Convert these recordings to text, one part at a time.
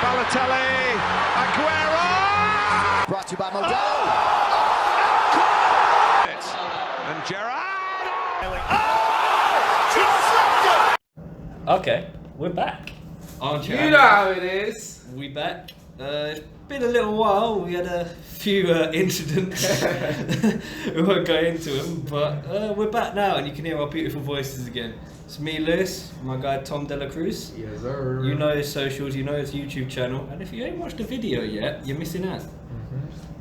Balotelli, Aguero! Brought to you by Modelo. And Gerrard! Okay, we're back. Aren't you? You know how it is. We back. It's been a little while. We had a few incidents. We won't go into them, but we're back now, and you can hear our beautiful voices again. It's me, Lewis, my guy Tom Dela Cruz. Yes, sir. You know his socials, you know his YouTube channel, and if you ain't watched the video yet, you're missing out.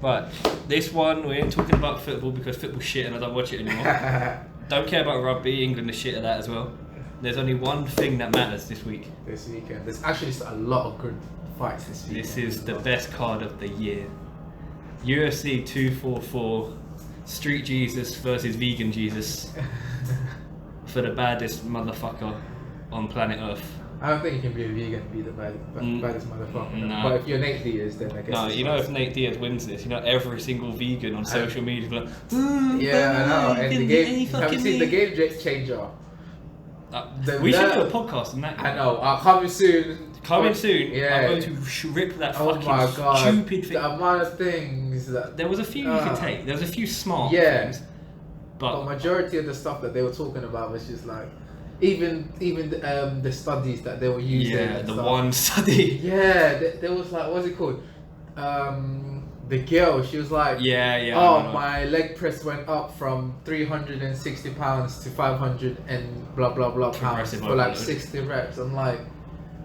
But this one, we ain't talking about football because football's shit and I don't watch it anymore. Don't care about rugby, England is shit at that as well. There's only one thing that matters this week. This weekend. There's actually a lot of good fights this weekend. This is the best card of the year. UFC 244, Street Jesus versus Vegan Jesus. For the baddest motherfucker on planet Earth. I don't think you can be a vegan and be the baddest motherfucker. No. But if you're Nate Diaz, then I guess. No, you know if Nate Diaz wins this, you know every single vegan on social media is like, yeah, I know. And the game. Have you seen the game changer? We should do a podcast on that. I know. Coming soon. Coming soon. Yeah. I'm going to rip that Oh fucking my God. stupid thing. The amount of things that. There was a few you could take. There was a few smart things. But majority of the stuff that they were talking about was just like, even the studies that they were using. Yeah, the stuff. one study. Yeah, there was like, what's it called? The girl, she was like, Yeah. oh, my leg press went up from 360 pounds to 500 and blah blah blah pounds for like 60 reps. I'm like,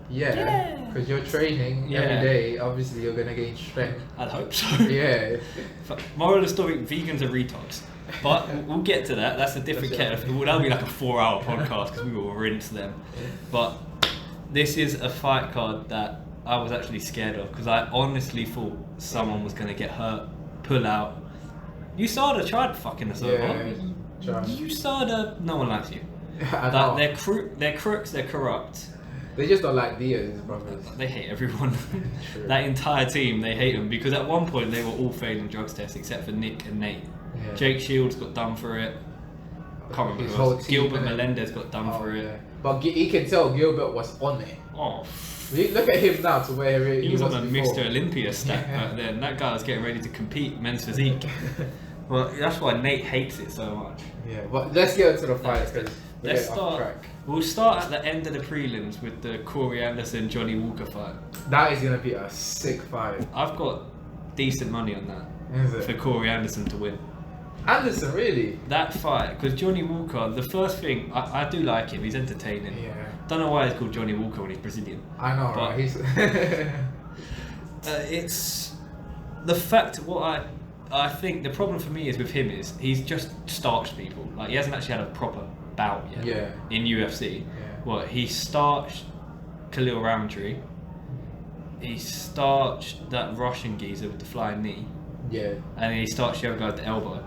yeah, because you're training every day. Obviously, you're gonna gain strength. I'd hope so. Yeah. Moral of the story: vegans are retards. But we'll get to that. That's a different kettle. That'll be like a 4-hour podcast because we will rinse them. But this is a fight card that I was actually scared of because I honestly thought someone was going to get hurt, pull out. USADA tried fucking us over. USADA, no one likes you. They're crooks, they're corrupt. They just don't like Diaz's brothers. They hate everyone. That entire team, they hate them because at one point they were all failing drugs tests except for Nick and Nate. Yeah. Jake Shields got done for it. Can't remember who else. Gilbert Melendez got done for it. But you can tell Gilbert was on it. Oh, look at him now to where he was on a before. Mr. Olympia stat back then. That guy was getting ready to compete men's physique. Well, that's why Nate hates it so much. Yeah, but let's get into the fights because let's start. We'll start at the end of the prelims with the Corey Anderson Johnny Walker fight. That is gonna be a sick fight. I've got decent money on that. Is it? For Corey Anderson to win. Anderson, really? That fight, because Johnny Walker, the first thing, I do like him, he's entertaining. Yeah. Don't know why he's called Johnny Walker when he's Brazilian. I know, but, right? He's it's the fact, what I think the problem for me is with him is he's just starched people. Like, he hasn't actually had a proper bout yet in UFC. Well, he starched Khalil Roundtree. He starched that Russian geezer with the flying knee. Yeah. And he starched the other guy with the elbow.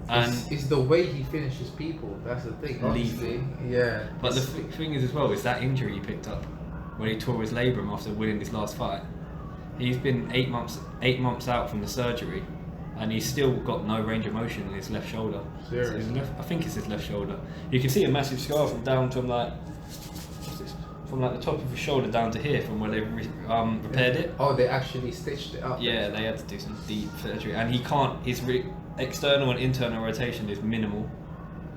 And it's the way he finishes people. That's the thing. Honestly. Yeah. But the thing is as well is that injury he picked up when he tore his labrum after winning his last fight. He's been 8 months out from the surgery, and he's still got no range of motion in his left shoulder. Seriously? I think it's his left shoulder. You can see a massive scar from down from like the top of his shoulder down to here from where they repaired it. Oh, they actually stitched it up. Yeah, they had to do some deep surgery, and he can't. His external and internal rotation is minimal.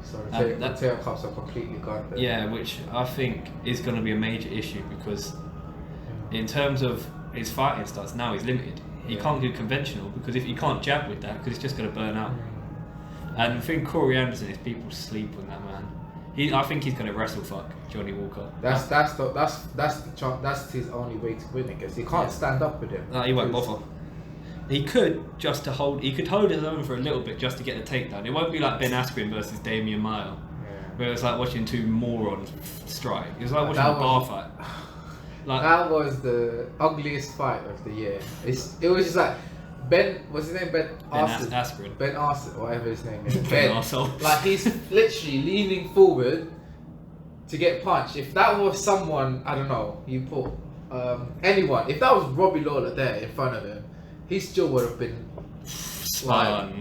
So the tail cuffs are completely gone there. Yeah, which I think is going to be a major issue because in terms of his fighting starts now, he's limited. He can't do conventional because if you can't jab with that, because it's just going to burn out. And the thing Corey Anderson is people sleep on that man. I think he's going to wrestle fuck Johnny Walker. That's his only way to win it because he can't stand up with him. No, he won't bother. He could hold his own for a little bit just to get the takedown. It won't be like Ben Askren versus Damian Maia, where it's like watching two morons strike. It was like watching a bar fight. Like, that was the ugliest fight of the year. It was just like what's his name? Ben Askren. Ben Askren, whatever his name is. Ben. Arsehole. Like he's literally leaning forward to get punched. If that was someone, I don't know, you put anyone. If that was Robbie Lawler there in front of him, he still would have been like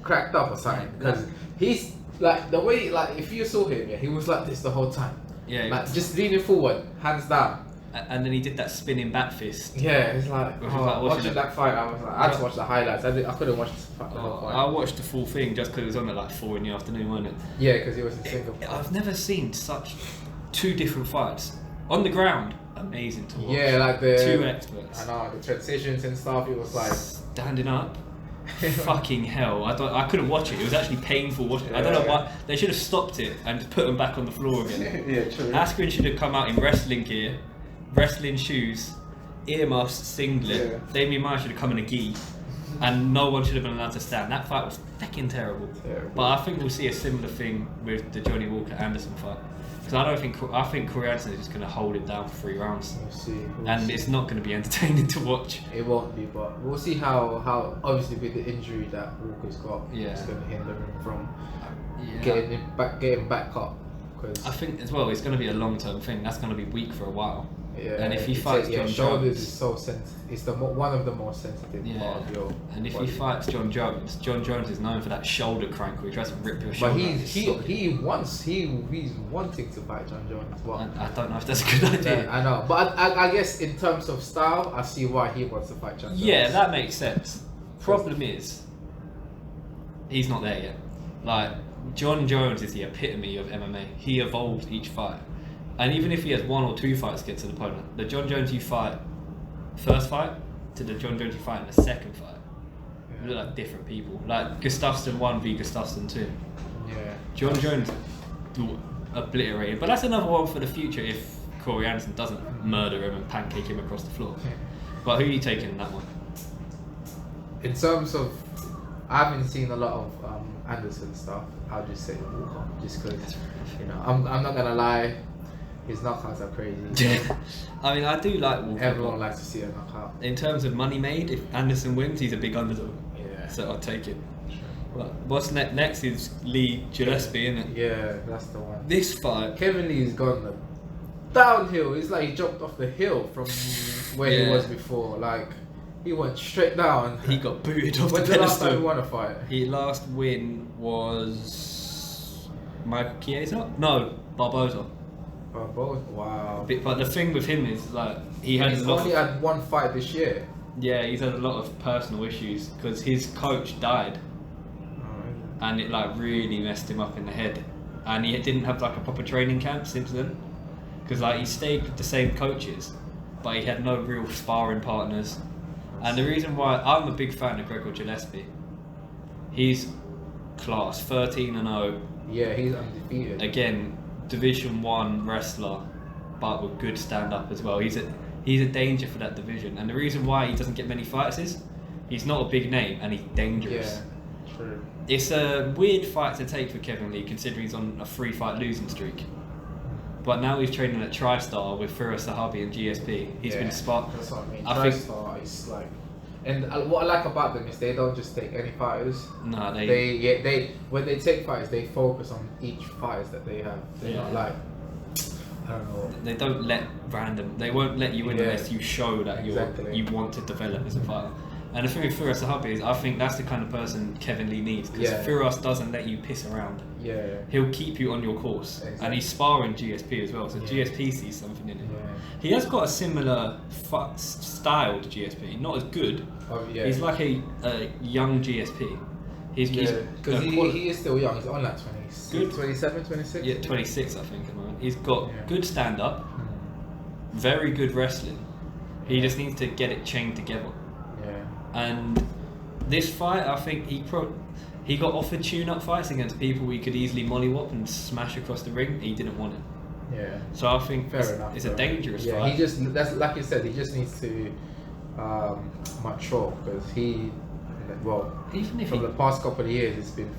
cracked up or something. Because he's like the way, like if you saw him, he was like this the whole time. Yeah. Like just leaning forward, hands down. and then he did that spinning back fist. Yeah, it's like, Which was like watching that fight, I was like, I had to watch the highlights. I couldn't watch the whole fight. I watched the full thing just because it was on at like 4 in the afternoon, wasn't it? Yeah, because he was in Singapore. I've never seen such 2 different fights on the ground. Amazing to watch. Yeah, like the 2 experts. I know the transitions and stuff. It was like standing up. Fucking hell! I couldn't watch it. It was actually painful watching it. I don't know why they should have stopped it and just put him back on the floor again. Yeah, true. Askren should have come out in wrestling gear, wrestling shoes, earmuffs, singlet. Yeah. Damien Maia should have come in a gi, and no one should have been allowed to stand. That fight was fucking terrible. But I think we'll see a similar thing with the Johnny Walker Anderson fight. Because I think Corey Anderson is just going to hold it down for 3 rounds. We'll see. And it's not going to be entertaining to watch. It won't be, but we'll see how obviously with the injury that Walker's got, it's going to hinder him from getting back up. Cause I think as well, it's going to be a long-term thing. That's going to be weak for a while. Yeah, and if he fights John shoulders Jones, is so sensitive. It's one of the more sensitive part of your. And if body. he fights John Jones is known for that shoulder crank where he tries to rip your But shoulder. he's wanting to fight John Jones. But I don't know if that's a good idea. I know, but I guess in terms of style, I see why he wants to fight John Jones. Yeah, that makes sense. Problem is, he's not there yet. Like, John Jones is the epitome of MMA. He evolves each fight. And even if he has 1 or 2 fights against an opponent, the John Jones you fight first fight to the John Jones you fight in the second fight, look like different people. Like Gustafsson 1 v Gustafsson 2. Yeah. John Jones obliterated. But that's another one for the future if Corey Anderson doesn't murder him and pancake him across the floor. But who are you taking in that one? In terms of, I haven't seen a lot of Anderson stuff. I'll just say Walker, just because I'm not gonna lie, his knockouts are crazy. I mean, I do like Walker. Everyone likes to see a knockout. In terms of money made, if Anderson wins, he's a big underdog. Yeah. So I'll take it. Well, what's next is Lee Gillespie, isn't it? Yeah, that's the one. This fight, Kevin Lee's gone downhill. It's like he jumped off the hill from where he was before. Like he went straight down. he got booted off When's the the last time he pedestal. won a fight? His last win was Michael Chiesa? No, Barboza. Oh, both. Wow. But the thing with him is like he had He's a lot. only had 1 fight this year. Yeah, he's had a lot of personal issues because his coach died, and it like really messed him up in the head, and he didn't have like a proper training camp since then, because like he stayed with the same coaches, but he had no real sparring partners. And the reason why I'm a big fan of Gregor Gillespie, he's class, 13-0. Yeah, he's undefeated. Again, Division 1 wrestler, but with good stand-up as well. He's a danger for that division, and the reason why he doesn't get many fights is he's not a big name and he's dangerous. Yeah, true. It's a weird fight to take for Kevin Lee, considering he's on a 3-fight losing streak. But now he's training at TriStar with Firas Zahabi and GSP. He's been sparked. That's what I mean. I think- TriStar is like, and what I like about them is they don't just take any fighters. No, They when they take fighters, they focus on each fighters that they have. They're not like, I don't know. They don't let random. They won't let you in unless you show that Exactly. you want to develop as a fighter. And the thing with Firas Zahabi is, I think that's the kind of person Kevin Lee needs, because Firas doesn't let you piss around. Yeah. He'll keep you on your course, Exactly. and he's sparring GSP as well. So GSP sees something in him. Yeah. He has got a similar style to GSP, not as good. Oh yeah. He's like a young GSP. He's because he is still young. He's on like 26, Good. 27, 26. yeah, 26 I think at the moment. He's got good stand up, very good wrestling. He just needs to get it chained together. Yeah. And this fight, I think he got offered tune-up fights against people he could easily mollywop and smash across the ring. He didn't want it. Yeah. So I think Fair it's enough. a dangerous Yeah, fight. that's like you said. He just needs to mature, because Even if from he the past couple of years, it's been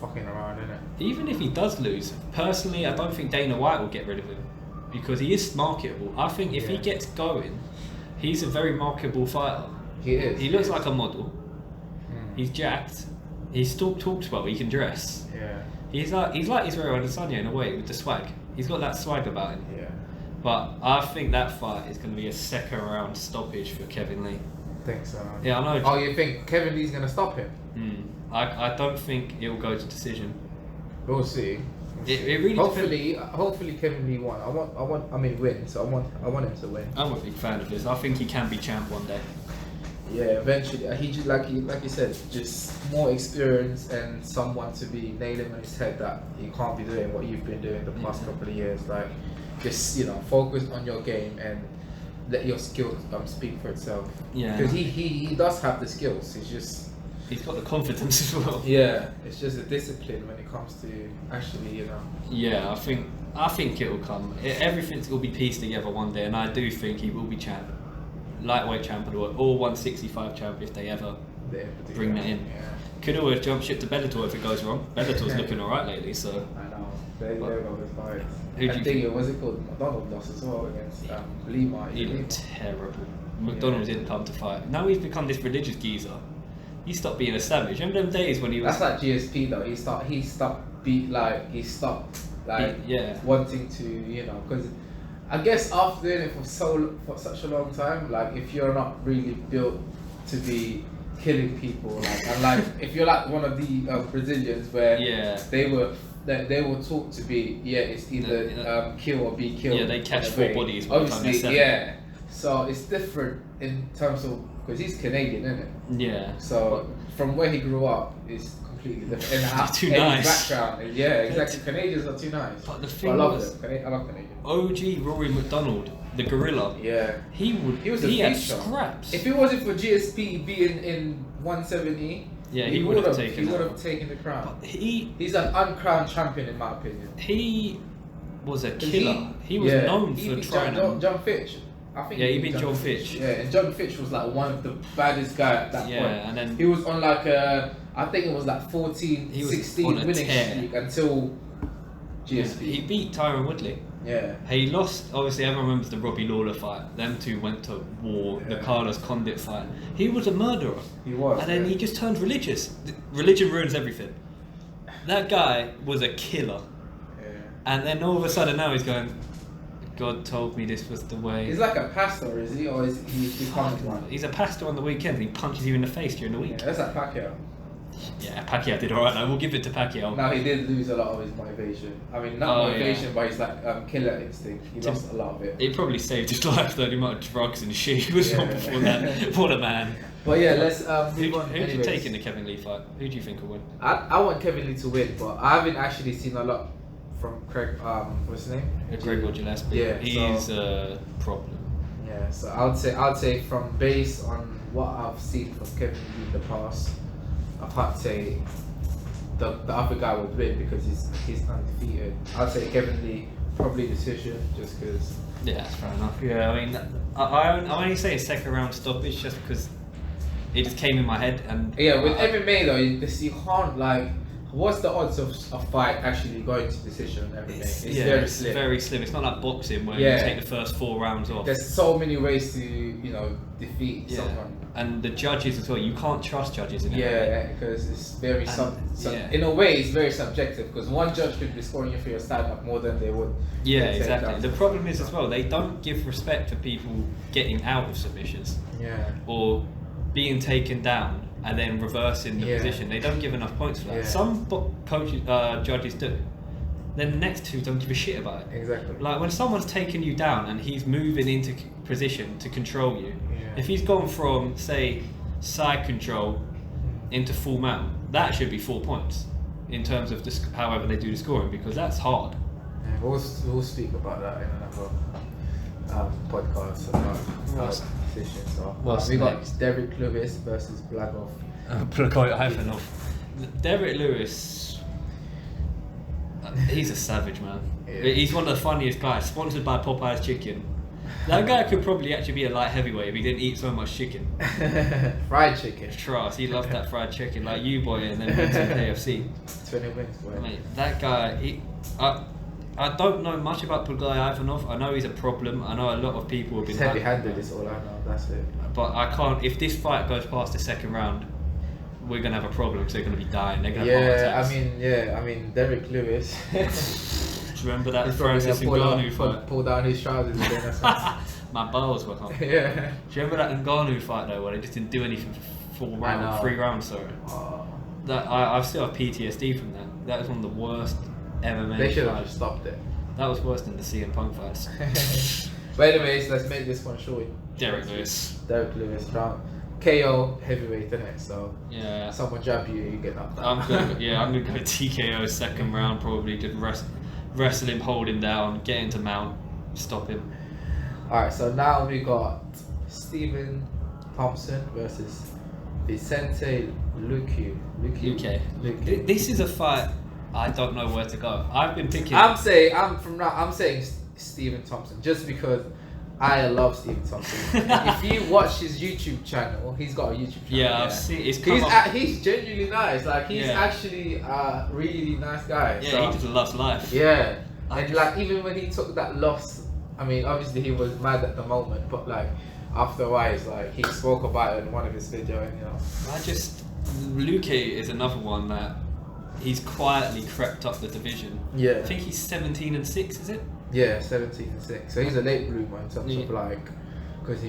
fucking around, isn't it? Even if he does lose, personally, I don't think Dana White will get rid of him, because he is marketable. I think if he gets going, he's a very marketable fighter. He is. He looks like a model. He's jacked. He still talks well. He can dress. Yeah. He's like Israel Adesanya in a way, with the swag. He's got that swag about him. Yeah. But I think that fight is going to be a second round stoppage for Kevin Lee. I think so. Yeah, I know. Oh, you think Kevin Lee's gonna stop him? I don't think it will go to decision. We'll see. It really Hopefully Kevin Lee won. Win. So I want him to win. I'm a big fan of this. I think he can be champ one day. Yeah, eventually. He just like you said, just more experience and someone to be nailing on his head that you can't be doing what you've been doing the past couple of years. Like, just focus on your game and let your skills speak for itself. Yeah. Because he does have the skills. He's got the confidence as well. Yeah, it's just a discipline when it comes to actually, Yeah, I think it will come. Everything will be pieced together one day, and I do think he will be champ, lightweight champ of the world, or 165 champ if they ever bring that in. Yeah. Could always jump ship to Bellator if it goes wrong. Bellator's looking alright lately, so. I know. They're going to fight. Who do you think? What's it called? McDonald lost as well against Lima. He looked terrible. McDonald didn't come to fight. Now he's become this religious geezer. He stopped being a savage. Remember them days when he was... That's like GSP though. He stopped wanting to, because I guess after doing it for such a long time, like if you're not really built to be killing people, like if you're like one of the Brazilians where they were taught to be it's either kill or be killed. Yeah, they catch 4 bodies by the time they're obviously. 7. Yeah, so it's different in terms of because he's Canadian, isn't it? Yeah. So from where he grew up is completely different. And Too his nice. background, yeah, exactly. Canadians are too nice. But the But thing I love was, them. I love Canadians. OG Rory McDonald, the gorilla. Yeah. He was a had feature. scraps. If it wasn't for GSP being in 170, he would have taken the crown. But He's an uncrowned champion in my opinion. he was a killer. He was known for trying to... John Fitch. I think he beat John Fitch. Yeah, and John Fitch was like one of the baddest guys at that point. And then he was on like I think it was like 14, 16 winning streak until GSP. He beat Tyron Woodley. Yeah. He lost, obviously everyone remembers the Robbie Lawler fight. Them two went to war, the Carlos Condit fight. He was a murderer. He was. And then he just turned religious. Religion ruins everything. That guy was a killer. Yeah. And then all of a sudden now he's going, God told me this was the way. He's like a pastor, is he? Or is he becoming one? He's a pastor on the weekend and he punches you in the face during the week. Yeah, that's like Pacquiao. Yeah, Pacquiao did alright though. We'll give it to Pacquiao. Now he did lose a lot of his motivation. I mean, not motivation, but his like killer instinct. He lost a lot of it. It probably saved his life though, the amount of drugs and shit he was on before that. What a man. But yeah, let's move on. Who do you take in the Kevin Lee fight? Who do you think will win? I want Kevin Lee to win, but I haven't actually seen a lot from Craig. What's his name? Gregor Gillespie. Yeah, he's a problem. Yeah, so I'd say from based on what I've seen from Kevin Lee in the past, I can't say the other guy would win because he's undefeated. I'd say Kevin Lee probably decision just because. Yeah, that's fair enough. Yeah, I mean, I only say a second round stoppage just because it just came in my head and. Yeah, with MMA though, you can't like. What's the odds of a fight actually going to decision and everything? It's very slim. It's not like boxing where you take the first 4 rounds off. There's so many ways to defeat someone. And the judges as well. You can't trust judges in MMA. Yeah, because it's very in a way it's very subjective because one judge could be scoring you for your stand up more than they would. Yeah, exactly. The problem is as well they don't give respect for people getting out of submissions. Yeah. Or being taken down and then reversing the position. They don't give enough points for that. Yeah. Some judges do. Then the next 2 don't give a shit about it. Exactly. Like when someone's taken you down and he's moving into position to control you, if he's gone from, say, side control into full mount, that should be 4 points in terms of however they do the scoring because that's hard. Yeah, we'll speak about that in another podcast about decisions. So we got Derek Lewis versus Blagov. Ivanov. Derek Lewis, he's a savage, man. Yeah. He's one of the funniest guys. Sponsored by Popeye's Chicken. That guy could probably actually be a light heavyweight if he didn't eat so much chicken. Fried chicken. Trust, he loved that fried chicken like you, boy, and then went to KFC. 20 wings, boy. Mate, that guy, I don't know much about Pulgai Ivanov. I know he's a problem. I know a lot of people have been... He's heavy-handed is all I know, that's it. But I can't... If this fight goes past the second round, we're going to have a problem because they're going to be dying. They're going to have heart attacks. I mean, Derek Lewis... Do you remember that Francis Ngannou fight? Pull down his trousers again or something. My balls were hot. Yeah. Do you remember that Ngannou fight though, where they just didn't do anything for 4 rounds, 3 rounds, sorry? Oh. I still have PTSD from that. That was one of the worst MMA They should have fight. just stopped it. That was worse than the CM Punk fights. But anyways, let's make this one short. Derek Lewis. Derek Lewis round. KO heavyweight, isn't it? So Yeah. someone jab you, you get knocked out. I'm gonna go TKO second round, probably just wrestle him, hold him down, get into mount, stop him. Alright, so now we got Stephen Thompson versus Vicente Luque. UK. This is a fight I don't know where to go. I've been picking. I'm saying Stephen Thompson just because I love Stephen Thompson. If you watch his YouTube channel, he's got a YouTube channel. Yeah, I've seen. It's come up. He's genuinely nice. Like he's Yeah. actually a really nice guy. Yeah, so, he just loves life. yeah. And like even when he took that loss, I mean obviously he was mad at the moment, but like after a while, it's like he spoke about it in one of his videos, and you know. Luque is another one that he's quietly crept up the division. Yeah. I think he's 17-6, is it? Yeah, 17-6. So he's a late bloomer in terms of like, because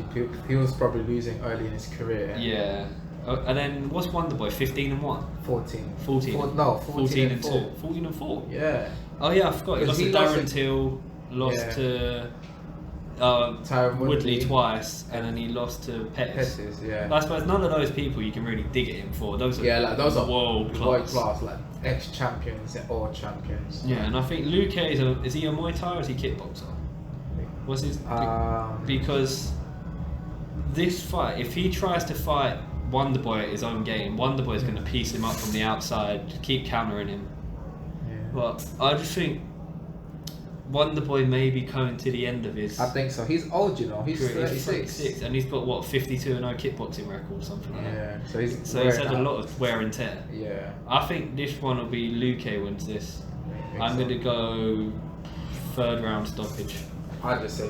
he was probably losing early in his career. Yeah. And then what's Wonderboy? 15-1. 14. 14. 14 and 4. 14-4. Yeah. Oh yeah, I forgot. He lost to Darren Till, lost to Tyron Woodley twice, and then he lost to Pettis. Yeah. I suppose none of those people you can really dig at him for. Those are those are world class. like ex-champions or champions. Yeah, and I think Luque is he a Muay Thai or is he kickboxer? What's his? Because this fight, if he tries to fight Wonderboy at his own game, Wonderboy is going to piece him up from the outside, keep countering him. Yeah. But I just think Wonderboy may be coming to the end of his. I think so. He's old, you know. He's career. 36. And he's got what 52-0 kickboxing record or something like that. Yeah. So he's had a lot of wear and tear. Yeah. I think this one will be Luque wins this. I'm going to go third round stoppage. I'd just say,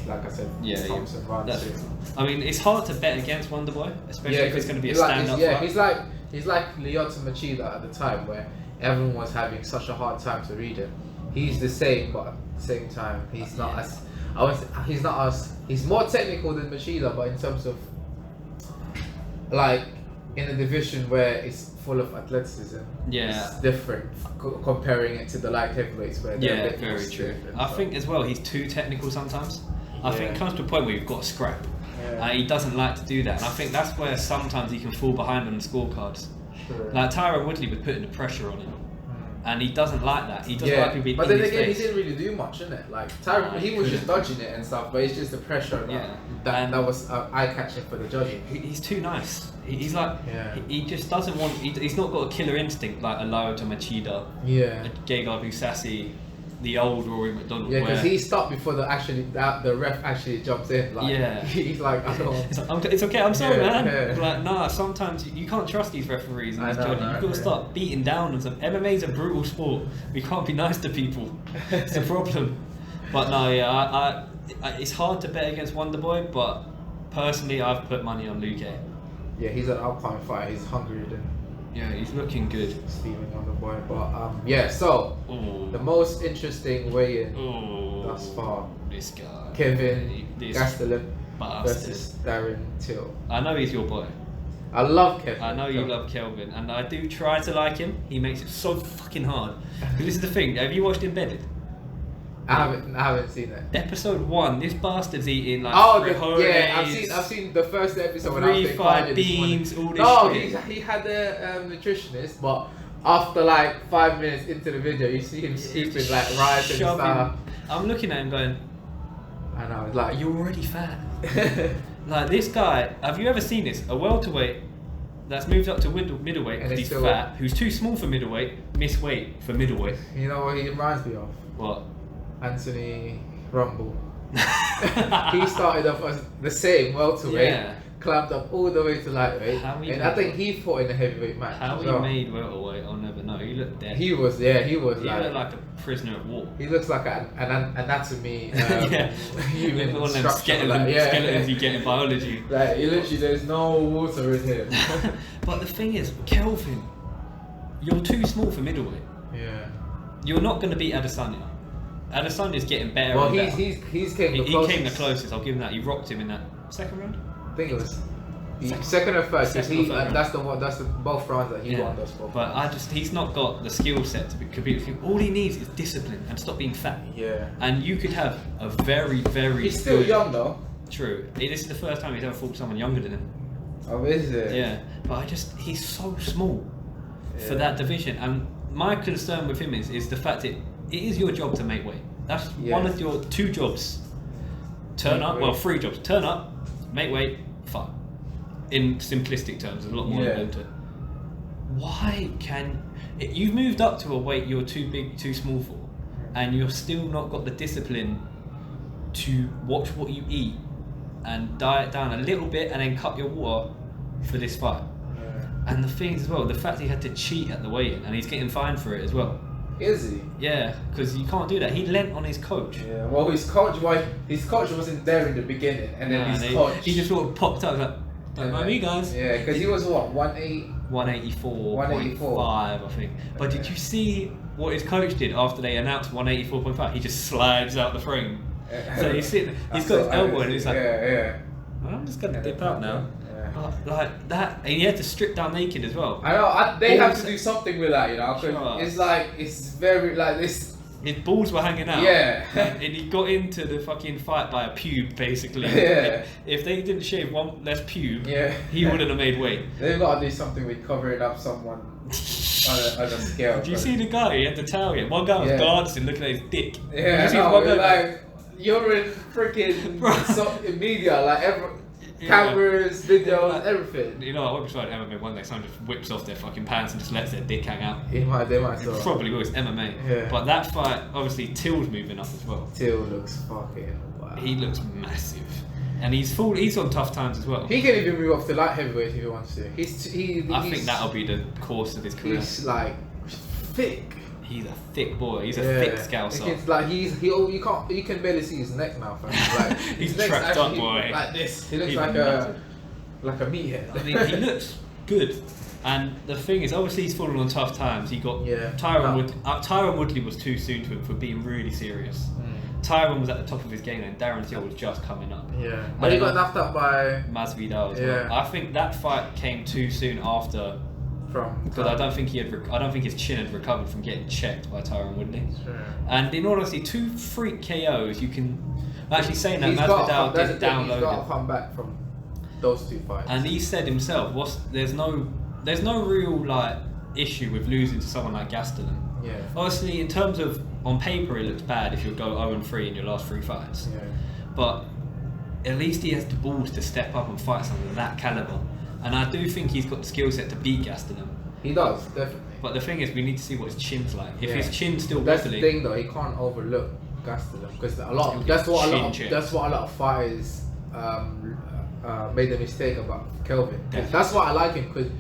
like I said, Thompson round two. I mean, it's hard to bet against Wonderboy, especially if it's going to be a like, stand-up fight. he's like Lyoto Machida at the time, where everyone was having such a hard time to read him. He's the same, but at the same time, he's not as. He's more technical than Machida, but in terms of like in a division where it's full of athleticism, it's different comparing it to the light heavyweights where they're a bit more very true. stiff. I think as well he's too technical sometimes. I think it comes to a point where you've got to scrap. He doesn't like to do that, and I think that's where sometimes he can fall behind on the scorecards. Sure. Like Tyron Woodley was putting the pressure on him, and he doesn't like that. He doesn't like to be. But then again, he didn't really do much, innit? Like Tyron, he was just dodging it and stuff, but it's just the pressure that was eye catching for the judges. He's too nice. He's like, he just doesn't want. He's not got a killer instinct like a Lyoto Machida, a Gegard Mousasi, the old Rory McDonald. Yeah, because he stopped before the ref actually jumps in. Like, he's like, I don't. It's okay. I'm sorry, man. Yeah. Like, nah. Sometimes you can't trust these referees and these judges. You've got to start beating down on some. MMA's a brutal sport. We can't be nice to people. It's a problem. But no, it's hard to bet against Wonderboy, but personally, I've put money on Luque. Yeah, he's an upcoming fighter. He's hungrier than. Yeah, he's looking good. Stephen Wonderboy, but so the most interesting weigh-in thus far. This guy. Kevin Gastelum versus Darren Till. I know he's your boy. I love Kevin. I know you love Kelvin, and I do try to like him. He makes it so fucking hard. Because this is the thing. Have you watched Embedded? I haven't seen it. Episode 1, this bastard's eating like I've seen the first episode when I was fried beans, all this shit. No, he had a nutritionist, but after like 5 minutes into the video, you see him scooping like rice and stuff. I'm looking at him going, I know, it's like you're already fat. Like this guy, have you ever seen this? A welterweight that's moved up to middleweight because he's fat, who's too small for middleweight, miss weight for middleweight. You know what he reminds me of? What? Anthony Rumble. He started off as the same welterweight, climbed up all the way to lightweight, and I think he fought in a heavyweight match. How he made welterweight, I'll never know. He looked dead. He looked like a prisoner at war. He looks like an anatomy human one of them structure. Skeletons you get in biology. Like, there's no water in him. But the thing is, Kelvin, you're too small for middleweight. Yeah. You're not going to beat Adesanya. Adesanya's getting better. Well, and better. he came the closest. closest. He came the closest. I'll give him that. He rocked him in that second round. I think it was. Second or third, because Second or third round. that's the both rounds that he won those both. But he's not got the skill set to compete with him. All he needs is discipline and stop being fat. Yeah. And you could have a very, very. He's still good, young though. True. This is the first time he's ever fought someone younger than him. Oh, is it? Yeah. But he's so small for that division. And my concern with him is the fact that it is your job to make weight. That's one of your 2 jobs. Turn up. Well, 3 jobs. Turn up, make weight, fight. In simplistic terms, there's a lot more into it. Why you've moved up to a weight you're too big, too small for, and you've still not got the discipline to watch what you eat and diet down a little bit and then cut your water for this fight. Yeah. And the thing is as well, the fact he had to cheat at the weigh-in and he's getting fined for it as well. Is he? Yeah, because you can't do that. He lent on his coach. Yeah. Well, his coach wasn't there in the beginning, and then he just sort of popped up like, don't mind me, guys. Yeah, because he was what 184.5, 184, I think. But did you see what his coach did after they announced 184.5? He just slides out the frame. So he's sitting, he's got his elbow and he's like, well, I'm just gonna dip out now. Like that, and he had to strip down naked as well. I know. They have to do something with that, you know. Cause it's very like this. His balls were hanging out. Yeah. And he got into the fucking fight by a pube, basically. Yeah. If they didn't shave one less pube, he wouldn't have made weight. They've got to do something with covering up someone on a scale. Did you see the guy? He had the towel in. One guy was glancing, looking at his dick. Yeah, you're in freaking media, like cameras, videos, everything. You know, I won't be MMA one day. Someone just whips off their fucking pants and just lets their dick hang out. They might. Probably will. It's MMA. Yeah. But that fight, obviously, Till's moving up as well. Till looks fucking wow. He looks massive, and he's on tough times as well. He can even move up to light heavyweight if he wants to. I think that'll be the course of his career. He's like thick. He's a thick boy. He's a thick scouser. It's like you can barely see his neck now. Like he's trapped up, boy. Like this. He looks like a meathead. I mean, he looks good. And the thing is, obviously, he's fallen on tough times. He got Tyron Woodley was too soon to him for being really serious. Tyron was at the top of his game, and Darren Till was just coming up. Yeah, but he got knocked up by Masvidal as well. I think that fight came too soon after. Because I don't think his chin had recovered from getting checked by Tyron Woodley. Sure. And in all honesty, 2 freak KOs. You can actually saying that Masvidal didn't download it. He's got to come back from those 2 fights. And he said himself, there's no real like issue with losing to someone like Gastelum. Yeah. Obviously, in terms of on paper, it looks bad if you go 0-3 in your last 3 fights. Yeah. But at least he has the balls to step up and fight someone of that caliber. And I do think he's got the skill set to beat Gastelum. He does, definitely. But the thing is, we need to see what his chin's like. If his chin's still that's wobbly, the thing though, he can't overlook Gastelum because that's what a lot of fighters made the mistake about Kelvin. That's why I like him, because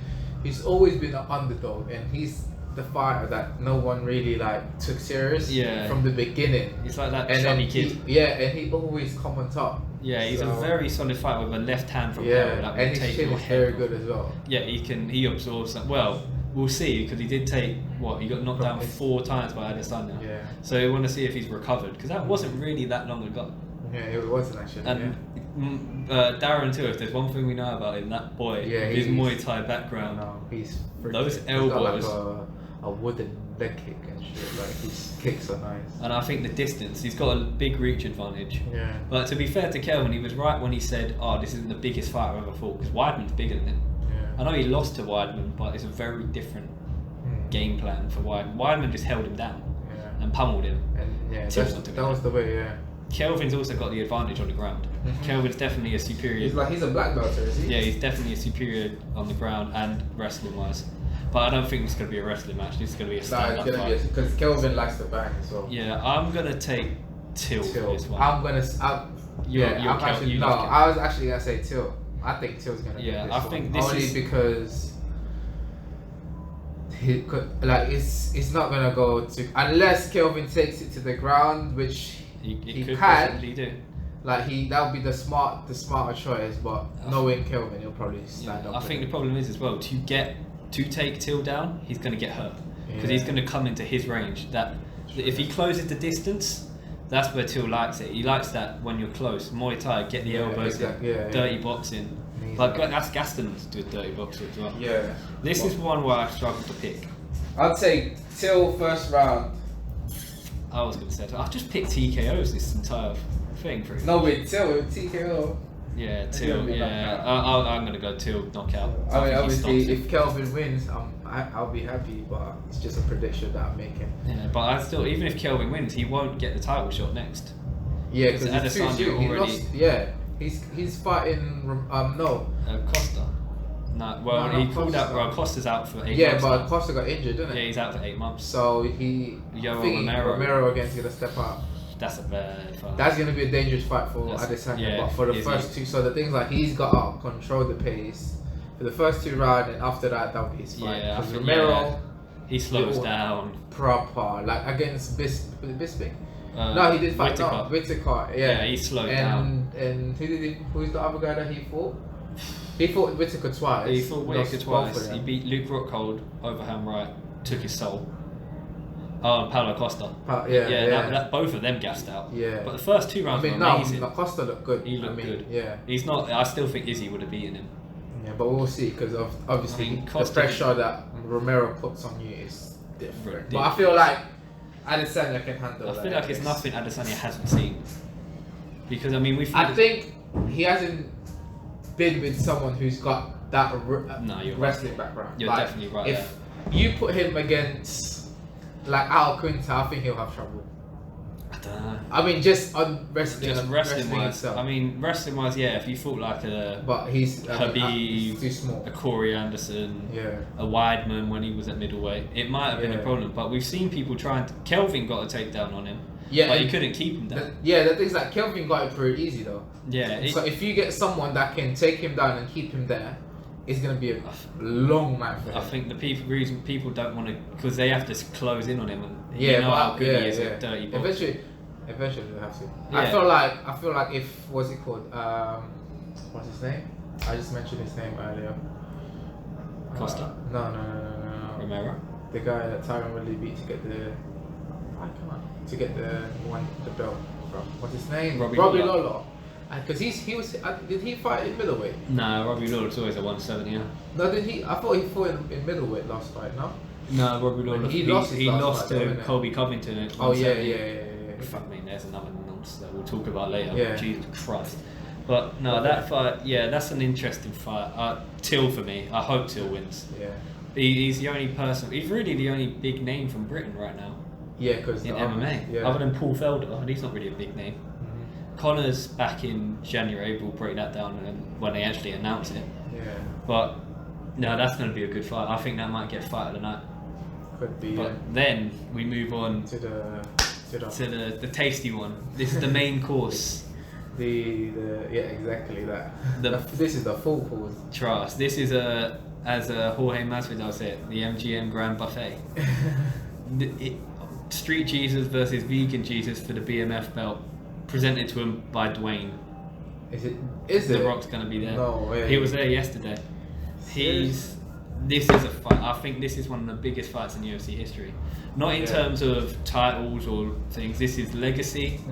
he's always been an underdog and he's the fighter that no one really like took serious from the beginning. It's like that chubby kid. And he always come on top. Yeah, he's a very solid fighter with a left hand from power. That and his chin is very good as well. Yeah, he absorbs that. Well, we'll see, because he did take he got knocked down 4 times by Adesanya. Yeah. So we want to see if he's recovered, because that wasn't really that long ago. Yeah, it wasn't actually. And Darren too, if there's one thing we know about him, that boy, his Muay Thai background. No, he's freaking, those elbows. He's got like a wooden leg kick and shit. Like his kicks are nice. And I think the distance, he's got a big reach advantage. Yeah. But to be fair to Kelvin, he was right when he said, this isn't the biggest fight I've ever fought, because Weidman's bigger than him. Yeah. I know he lost to Weidman, but it's a very different game plan for Weidman. Weidman just held him down and pummeled him. And that was the way, Kelvin's also got the advantage on the ground. Kelvin's definitely a superior. He's a black belt, is he? Yeah, he's definitely a superior on the ground and wrestling wise. But I don't think it's going to be a wrestling match. This is going to be a stand-up fight. Because Kelvin likes to bang as well. Yeah, I'm going to take Till for this one. I was actually going to say Till. I think Till's going to get this one. Only because he could, it's not going to go to, unless Kelvin takes it to the ground, which he could possibly do. That would be the smarter choice, but knowing Kelvin, he'll probably stand up. I think the problem is as well, to take Till down, he's going to get hurt, because he's going to come into his range. That if he closes the distance, that's where Till likes it. He likes that when you're close. Muay Thai, get the elbows in, dirty boxing. But that's Gaston's dirty boxer as well. Yeah. This is one where I struggle to pick. I'd say till first round. I was going to say, I've just picked TKOs this entire thing for it. No, wait, till TKO. Yeah, It's Till. gonna be Yeah, knockout. I'm going to go Till knockout. I mean, think he obviously, stops him. if Kelvin wins, I'll be happy, but it's just a prediction that I'm making. Yeah, but I still, even if Kelvin wins, he won't get the title shot next. Yeah, because Because it's too Adesanya soon. He already- lost. Yeah, he's fighting. No. Costa. No, well, No, he not called out. Costa. Well, Costa's out for 8 Yeah, months. but now. Costa got injured, didn't Yeah, it? he's out for 8 months. So he. Yoel I think Romero. Romero again's gonna step up. That's a bad fight. That's gonna be a dangerous fight for That's- Adesanya. yeah, But for the is first he? two, so the things like he's got to control the pace for the first 2 rounds, and after that'll be his fight. Yeah, I Because think- Romero yeah. He slows little- down. proper like against Bisping. Uh, No, he did fight. Whittaker. No, Whittaker. Yeah. Yeah, he slowed down. And who's the other guy that he fought? He fought Whittaker twice. He fought Whittaker Lost both of twice. them. He beat Luke Rockhold, overhand right, took his soul. Oh, and Paulo Costa. Yeah. That both of them gassed out. Yeah. But the first 2 I rounds mean, were no, amazing. Costa looked good. He looked good. Yeah. He's not. I still think Izzy would have beaten him. Yeah, but we'll see because obviously I mean, the Costa- pressure that Romero puts on you is different. But I Ridiculous. feel like Adesanya can handle I that. feel like it's nothing Adesanya hasn't seen. Because I mean, I think he hasn't been with someone who's got that No, you're wrestling background. You're Like, definitely right. If you put him against like Al Quinta, I think he'll have trouble. I don't know. I mean, just on wrestling, Just wrestling wise. itself. I mean, wrestling wise, yeah. If you thought like a but he's Khabib, too small. a Corey Anderson, Yeah. a Weidman when he was at middleweight, it might have been a Yeah. problem. But we've seen people trying. Kelvin got a takedown on him, Yeah, but he and couldn't keep him down. the thing's like Kelvin got it pretty easy though. Yeah, So if you get someone that can take him down and keep him there, it's gonna be a long night for him. I think the reason people don't want to, because they have to close in on him, and Yeah, you know how but good he is at dirty boxing. Eventually they'll have to. Yeah. I feel like if what's it called? What's his name? I just mentioned his name earlier. Costa? No. Romero. The guy that Tyron Woodley beat to get the the belt from. What's his name? Robbie Lawler. Because he was did he fight in middleweight? No, Robbie Lawler's always a 170. Yeah. No, did he? I thought he fought in middleweight last fight. No. No, Robbie Lawler. He lost his last lost fight, though, to didn't he? Colby Covington at Oh yeah. 170. Fuck me, there's another nonsense that we'll talk about later. Yeah. Jesus Christ. But no, that fight, yeah, that's an interesting fight. Till for me, I hope Till wins. Yeah. He's the only person, he's really the only big name from Britain right now Yeah, because in MMA. Yeah. Other than Paul Felder, and he's not really a big name. Mhm. Connor's back in January, we'll break that down when they actually announce it. Yeah. But no, that's going to be a good fight. I think that might get fight of the night. Could be. But then we move on to the to the tasty one. This is the main course. yeah, exactly that. The- This is the full course. Trust. This is as Jorge Masvidal said, the MGM Grand Buffet. Street Jesus versus Vegan Jesus for the BMF belt, presented to him by Dwayne. Is The it? Rock's gonna be there. No way. He was there yesterday. This is a fight. I think this is one of the biggest fights in UFC history. Not in Yeah. terms of titles or things. This is legacy, Mhm.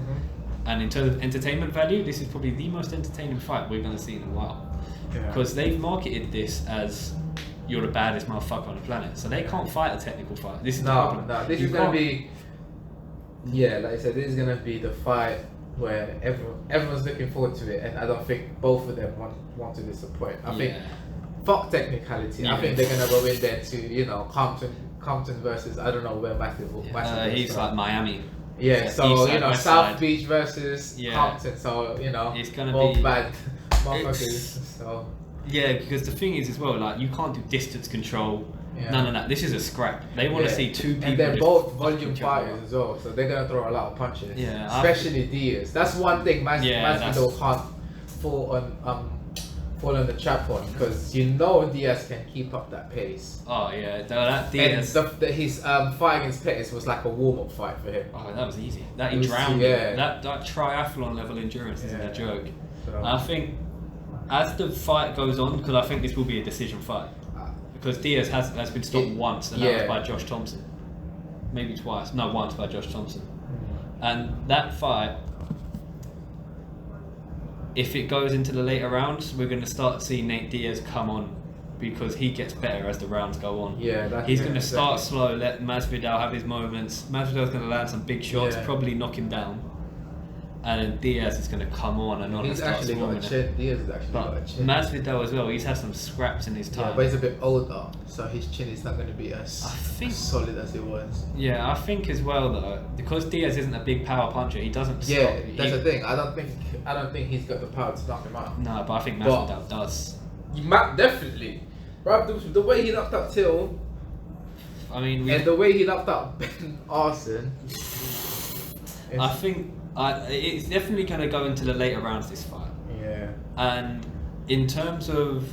and in terms of entertainment value, this is probably the most entertaining fight we're gonna see in a while. Yeah. Because they've marketed this as you're the baddest motherfucker on the planet, so they can't fight a technical fight. This is the No, problem. this You is gonna can't- be. Yeah, like I said, this is gonna be the fight where everyone's looking forward to it, and I don't think both of them want to disappoint. I think fuck technicality. I Yeah. think they're gonna go in there to Compton versus I don't know where Massive he's like Miami. yeah, East so side, west South side. Beach versus Yeah. Compton, so It's gonna both be- bad motherfuckers. It's- So Yeah, because the thing is as well, like you can't do distance control. Yeah. None of that. This is a scrap. They want to yeah. see two people. and they're just both fuck volume each other fighters up. as well, so they're gonna throw a lot of punches. Yeah, especially Diaz. That's one thing Yeah, Masvidal can't fall on the trap on because Diaz can keep up that pace. Oh yeah, that And Diaz. his fight against Pettis was like a warm-up fight for him. Oh, that was easy. That It he was- drowned. yeah. That triathlon level endurance isn't Yeah. a joke. So, I think as the fight goes on, because I think this will be a decision fight, because Diaz has been stopped once, and that was yeah. by Josh Thompson. Maybe twice. No, once by Josh Thompson. mm, And that fight, if it goes into the later rounds, we're going to start to see Nate Diaz come on because he gets better as the rounds go on. Yeah, he's going to start slow, let Masvidal have his moments. Masvidal's going to land some big shots, probably knock him down. And then Diaz is going to come on and on and start swarming. Diaz has actually got a chin. Masvidal as well, he's had some scraps in his time. Yeah, but he's a bit older, so his chin is not going to be as solid as it was. Yeah, I think as well though, because Diaz isn't a big power puncher, he doesn't stop. Yeah, that's the thing. I don't think he's got the power to knock him out. No, but I think Masvidal does. Definitely. Bro, the way he knocked out Till, I mean, and the way he knocked out Ben Arson. I think it's definitely going to go into the later rounds this fight. Yeah. And in terms of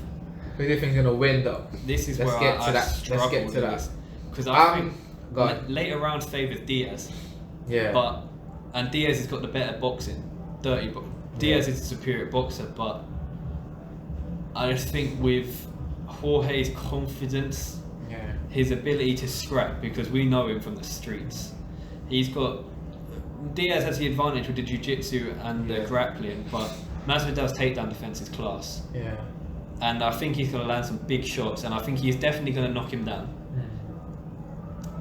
who do you think's going to win though? This is Let's where get I to that. struggle Let's get to that. Because I think later rounds favours Diaz. Yeah. And Diaz has got the better boxing, Diaz is a superior boxer, but I just think with Jorge's confidence, his ability to scrap, because we know him from the streets, Diaz has the advantage with the jiu-jitsu and the grappling, but Masvidal's takedown defense is class. Yeah. And I think he's going to land some big shots, and I think he's definitely going to knock him down.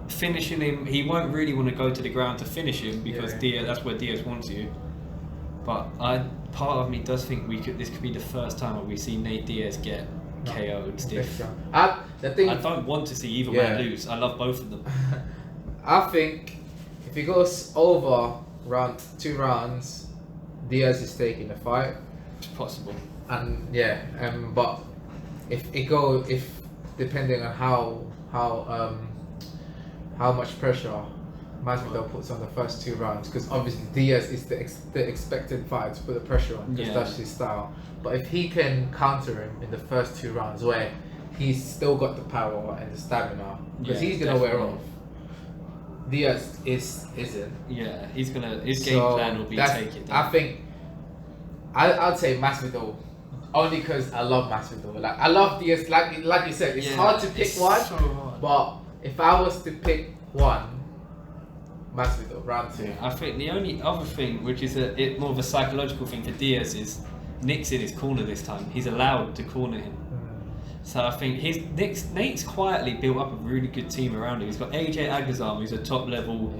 Finishing him, he won't really want to go to the ground to finish him because that's where Diaz wants you. But part of me does think this could be the first time where we see Nate Diaz get KO'd stiff. I don't want to see either man lose. I love both of them. I think if he goes over 2 rounds, Diaz is taking the fight. It's possible. And but if depending on how much pressure Masvidal puts on the first 2 rounds, because obviously Diaz is the expected fight to put the pressure on, because that's his style. But if he can counter him in the first 2 rounds, where he's still got the power and the stamina, because he's gonna wear off. Diaz isn't. Yeah, his game plan will be take it down. I think I'd say Masvidal. Only because I love Masvidal. Like I love Diaz. Like you said, it's hard to pick one. So hard. But if I was to pick one, Masvidal round 2. Yeah, I think the only other thing, which is more of a psychological thing for Diaz, is Nick's in his corner this time. He's allowed to corner him. So I think Nate's quietly built up a really good team around him. He's got AJ Agazarm, who's a top level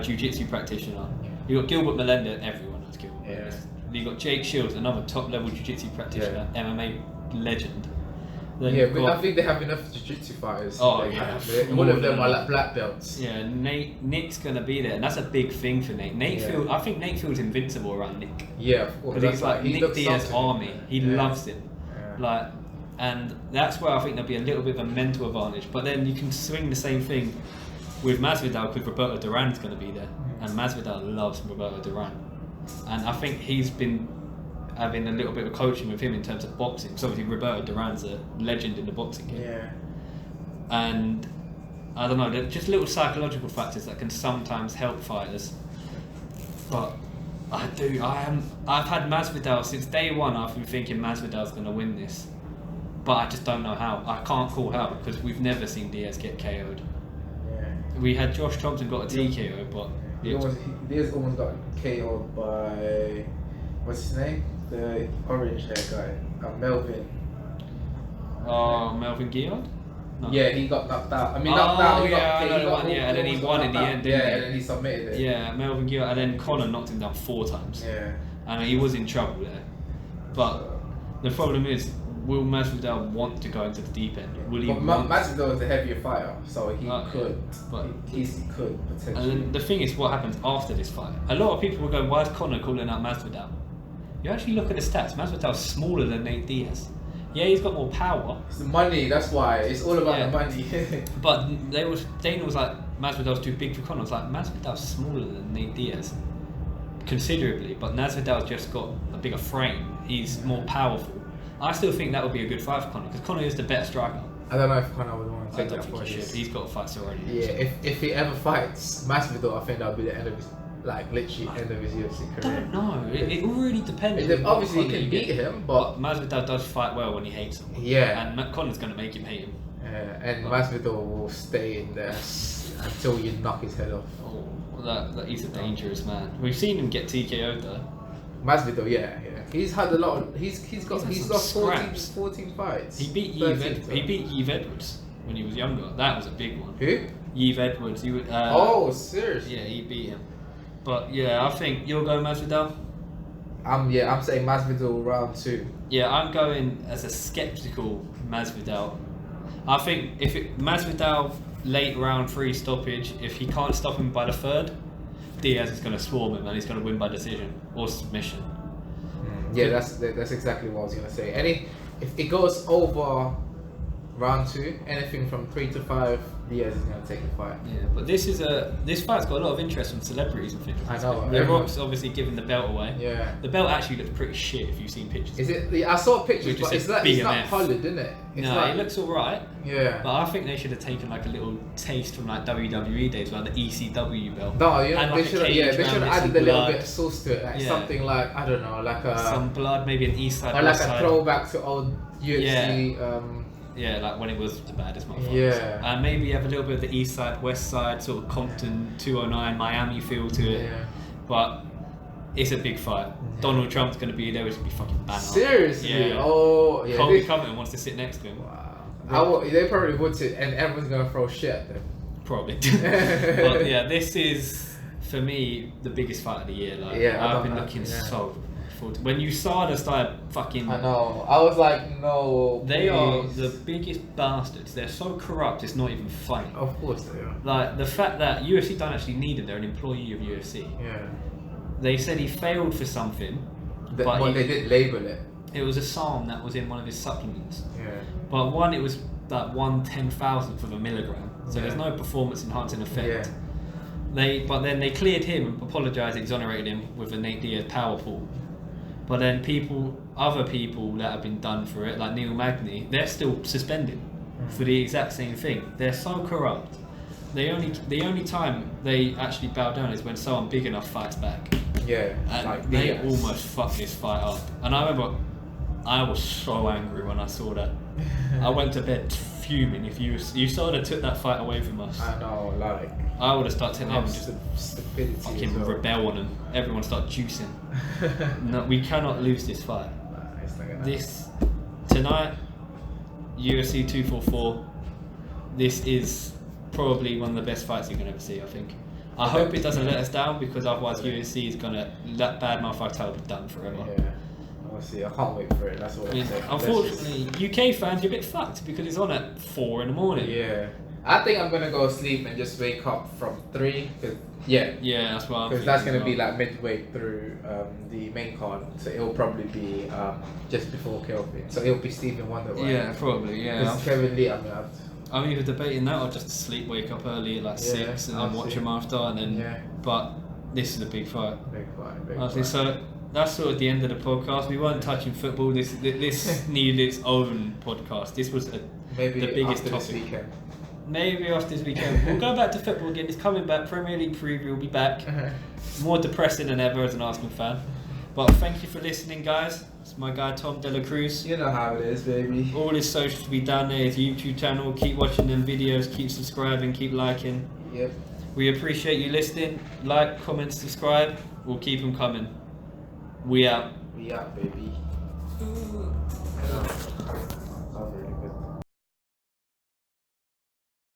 jiu-jitsu practitioner. You've got Gilbert Melendez, everyone knows Gilbert Melendez. You've got Jake Shields, another top level jiu-jitsu practitioner, MMA legend. Then I think they have enough jiu-jitsu fighters. Oh, all of them are like black belts. Yeah, Nick's gonna be there, and that's a big thing for Nate. I think Nate feels invincible around Nick. Yeah, because he's like Nick Diaz's army. He loves him. Yeah. And that's where I think there'll be a little bit of a mental advantage. But then you can swing the same thing with Masvidal, because Roberto Duran's going to be there, and Masvidal loves Roberto Duran, and I think he's been having a little bit of coaching with him in terms of boxing. Because obviously Roberto Duran's a legend in the boxing game. Yeah. And I don't know, they're just little psychological factors that can sometimes help fighters. But I've had Masvidal since day one. I've been thinking Masvidal's going to win this. But I just don't know how. I can't call how, because we've never seen Diaz get KO'd. Yeah. We had Josh Thompson got a TKO, but Diaz almost got KO'd by what's his name? The orange hair guy, Melvin. Oh, Melvin Guillard? No. Yeah, he got knocked out. I mean, knocked out. And then he won in the end, didn't he? And then he submitted it. Yeah, Melvin Guillard, and then Conor knocked him down 4 times. Yeah. And he was in trouble there. But the problem is, will Masvidal want to go into the deep end? Will he? Masvidal is the heavier fighter, so he could. But he could potentially. And then the thing is, what happens after this fight? A lot of people will go, "Why is Conor calling out Masvidal?" You actually look at the stats. Masvidal's smaller than Nate Diaz. Yeah, he's got more power. It's the money. That's why. It's all about the money. But Dana was like, Masvidal's too big for Conor. I was like, Masvidal's smaller than Nate Diaz, considerably. But Masvidal's just got a bigger frame. He's more powerful. I still think that would be a good fight for Conor, because Conor is the better striker. I don't know if Conor would want to take that fight. He's got fights already. Yeah, if he ever fights Masvidal, I think that would be the end of his, literally end of his UFC career. I don't know. It really depends. Obviously, he can beat him, but Masvidal does fight well when he hates him. Yeah. And Conor's going to make him hate him. Yeah, and Masvidal will stay in there until you knock his head off. Oh, that he's a dangerous man. We've seen him get TKO'd though. Masvidal, yeah. he's had a lot. He's lost scraps. 14 fights. He beat Yves Edwards when he was younger. That was a big one. Who? Yves Edwards. Oh, seriously? Yeah, he beat him. But yeah, I think you'll go Masvidal. I'm saying Masvidal round 2. Yeah, I'm going as a skeptical Masvidal. I think if Masvidal late round 3 stoppage, if he can't stop him by the 3rd, Diaz is going to swarm him and he's going to win by decision or submission. Yeah, that's exactly what I was going to say. If it goes over round 2, anything from 3 to 5, Diaz is going to take the fight. Yeah, but this fight's got a lot of interest from celebrities and things. I know. The Rock's obviously giving the belt away. Yeah. The belt actually looks pretty shit if you've seen pictures. Is it? I saw pictures, but it's not BMF. coloured, isn't it? It looks alright. Yeah. But I think they should have taken like a little taste from like WWE days, like the ECW belt. No, And they like should a have. cage Yeah, they around should it, have added some a little blood. bit of sauce to it, like something like I don't know, like some blood, maybe an East Side, or like West a Side. throwback to old UFC. Yeah, like when it was the baddest motherfuckers. Yeah. And maybe have a little bit of the East Side, West Side, sort of Compton 209, Miami feel to it. Yeah. But it's a big fight. Donald Trump's going to be there, which will be fucking bang. Seriously? Yeah. Oh, yeah. Colby Covington wants to sit next to him. Wow. They probably would sit, and everyone's gonna throw shit at them. Probably. But yeah, this is for me the biggest fight of the year. Like, I've been looking so forward to. When USADA started fucking. I know. I was like, no. They please. are the biggest bastards. They're so corrupt. It's not even funny. Of course they are. Like the fact that UFC don't actually need him. They're an employee of UFC. Yeah. They said he failed for something. But they did label it. It was a psalm that was in one of his supplements. Yeah. But one, it was like 1/10,000th of a milligram. So there's no performance enhancing effect. Yeah. But then they cleared him, apologised, exonerated him with a Nate Diaz power pull. But then other people that have been done for it, like Neil Magny, they're still suspended for the exact same thing. They're so corrupt. The only time they actually bow down is when someone big enough fights back. Yeah. And like they Diaz. almost fucked this fight up. And I remember I was so angry when I saw that. I went to bed fuming. If USADA took that fight away from us, I know, like. I would have started telling everyone just stupidity. fucking rebel on them. Everyone start juicing. No, we cannot lose this fight. This tonight, UFC 244. This is probably one of the best fights you're gonna ever see. I think. I hope it doesn't let us down because otherwise UFC is gonna that bad motherfucker title be done forever. Yeah. Honestly, I can't wait for it. That's what I'm saying. Unfortunately, UK fans are a bit fucked because it's on at 4 in the morning. Yeah. I think I'm gonna go sleep and just wake up from 3. Yeah, that's what I'm because that's gonna thinking be as like midway through the main card, so it'll probably be just before Kelvin. So it'll be Stephen Wonder. well. Right? Yeah, probably. Yeah. Because Kevin Lee, I'm either debating that or just sleep, wake up early at like 6 and then watch them after, and then. Yeah. But this is a big fight. Big fight. Honestly, so that's sort of the end of the podcast. We weren't touching football. This needed its own podcast. This was the biggest after topic. This weekend. Maybe after this weekend. We'll go back to football again. It's coming back. Premier League preview will be back. More depressing than ever as an Arsenal fan. But thank you for listening, guys. It's my guy Tom De La Cruz. You know how it is, baby. All his socials will be down there. His YouTube channel. Keep watching them videos. Keep subscribing. Keep liking. Yep. We appreciate you listening. Like, comment, subscribe. We'll keep them coming. We out. We out, baby.